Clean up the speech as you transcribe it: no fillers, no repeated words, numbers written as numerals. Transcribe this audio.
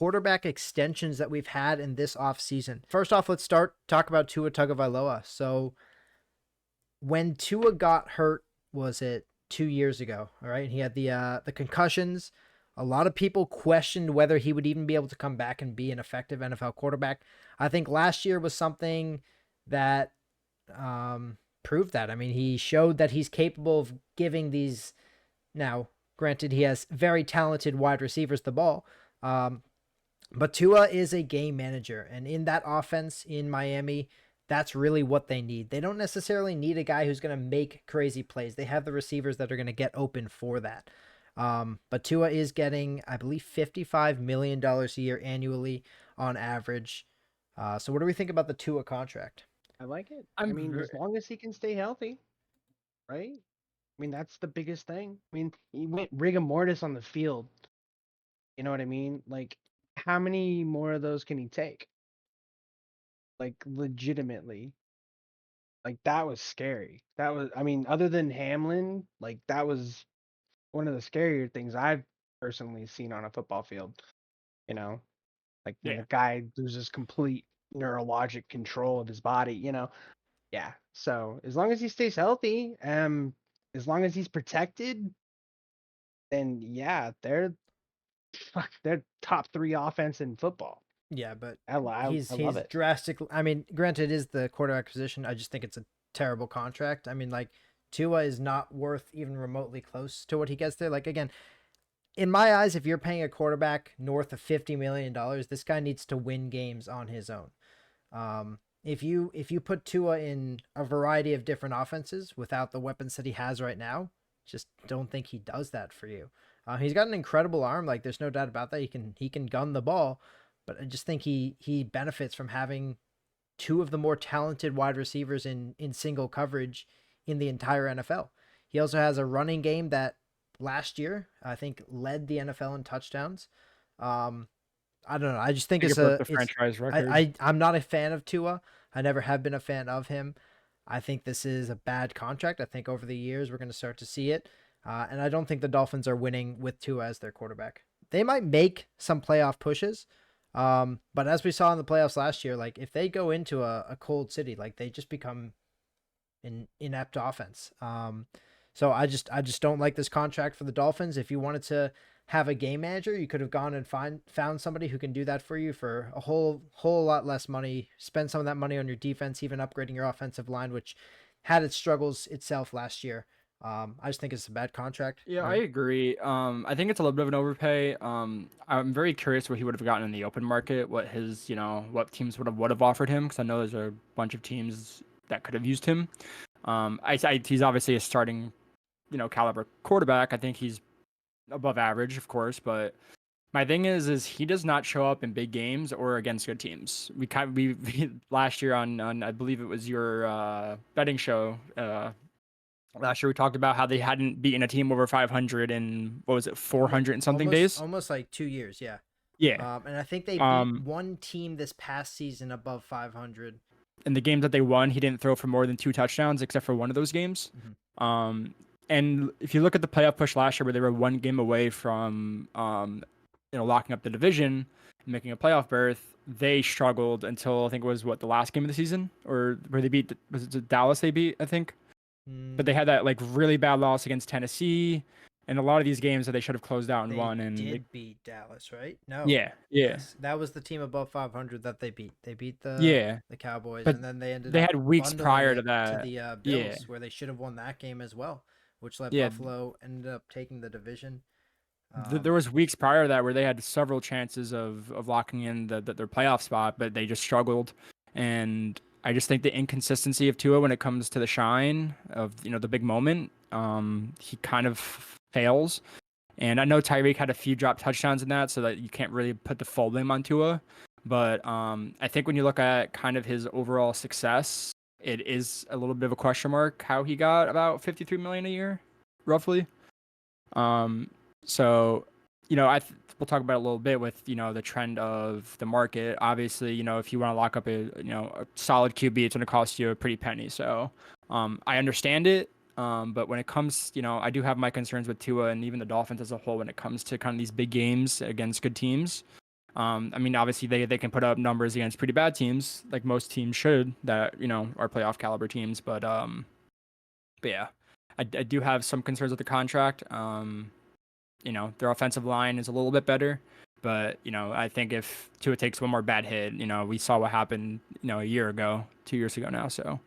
quarterback extensions that we've had in this offseason. First off, let's talk about Tua Tagovailoa. So when Tua got hurt, was it 2 years ago? All right, he had the concussions. A lot of people questioned whether he would even be able to come back and be an effective NFL quarterback. I think last year was something that proved that. I mean, he showed that he's capable of giving these. Now, granted, he has very talented wide receivers the ball, but Tua is a game manager, and in that offense in Miami, that's really what they need. They don't necessarily need a guy who's going to make crazy plays. They have the receivers that are going to get open for that. But Tua is getting, I believe, $55 million a year annually on average. So what do we think about the Tua contract? I like it. I mean, as long as he can stay healthy, right? I mean, that's the biggest thing. I mean, he went rigor mortis on the field. You know what I mean? Like, how many more of those can he take? Like, legitimately. Like, that was scary. That was, I mean, other than Hamlin, like, that was one of the scarier things I've personally seen on a football field. You know, like when a guy loses complete neurologic control of his body, Yeah. So as long as he stays healthy, as long as he's protected, then yeah, they're top 3 offense in football. Yeah, but I love he's it. drastically. I mean, granted, it is the quarterback position. I just think it's a terrible contract. I mean, like Tua is not worth even remotely close to what he gets there. Like again, in my eyes, if you're paying a quarterback north of $50 million, this guy needs to win games on his own. If you put Tua in a variety of different offenses without the weapons that he has right now, just don't think he does that for you. He's got an incredible arm, like there's no doubt about that. He can gun the ball, but I just think he benefits from having two of the more talented wide receivers in single coverage in the entire NFL. He also has a running game that last year I think led the NFL in touchdowns. Um, I don't know. I just think I think it's it broke a the it's franchise record. I'm not a fan of Tua. I never have been a fan of him. I think this is a bad contract. I think over the years we're going to start to see it, and I don't think the Dolphins are winning with Tua as their quarterback. They might make some playoff pushes, but as we saw in the playoffs last year, like if they go into a cold city, like they just become an inept offense. So I just don't like this contract for the Dolphins. If you wanted to have a game manager, you could have gone and found somebody who can do that for you for a whole lot less money. Spend some of that money on your defense, even upgrading your offensive line, which had its struggles itself last year. I just think it's a bad contract. Yeah, I agree. I think it's a little bit of an overpay. I'm very curious what he would have gotten in the open market, what teams would have offered him, because I know there's a bunch of teams that could have used him. He's obviously a starting, caliber quarterback. I think he's above average, of course, but my thing is he does not show up in big games or against good teams. We last year on I believe it was your betting show. Last year we talked about how they hadn't beaten a team over 500 in, what was it, 400 and something days? Almost like 2 years, yeah. Yeah. And I think they beat one team this past season above 500. In the games that they won, he didn't throw for more than 2 touchdowns, except for one of those games. Mm-hmm. And if you look at the playoff push last year, where they were one game away from, locking up the division and making a playoff berth, they struggled until I think it was the last game of the season, or where they beat, was it Dallas they beat, I think? But they had that like really bad loss against Tennessee, and a lot of these games that they should have closed out and won. And they beat Dallas, right? No. Yeah. Yes, that was the team above 500 that they beat. They beat the Cowboys, but and then they ended. They up had weeks prior to that to the Bills, where they should have won that game as well, which let Buffalo ended up taking the division. There was weeks prior to that where they had several chances of locking in their playoff spot, but they just struggled. And I just think the inconsistency of Tua when it comes to the shine of the big moment, he kind of fails. And I know Tyreek had a few drop touchdowns in that, so that you can't really put the full blame on Tua. But I think when you look at kind of his overall success, it is a little bit of a question mark how he got about $53 million a year, roughly. So, we'll talk about it a little bit with, the trend of the market. Obviously, if you want to lock up a solid QB, it's going to cost you a pretty penny. So, I understand it. But when it comes, I do have my concerns with Tua and even the Dolphins as a whole when it comes to kind of these big games against good teams. I mean, obviously they can put up numbers against pretty bad teams, like most teams should that are playoff caliber teams. But yeah, I do have some concerns with the contract. Their offensive line is a little bit better, but I think if Tua takes one more bad hit, we saw what happened, a year ago, 2 years ago now. So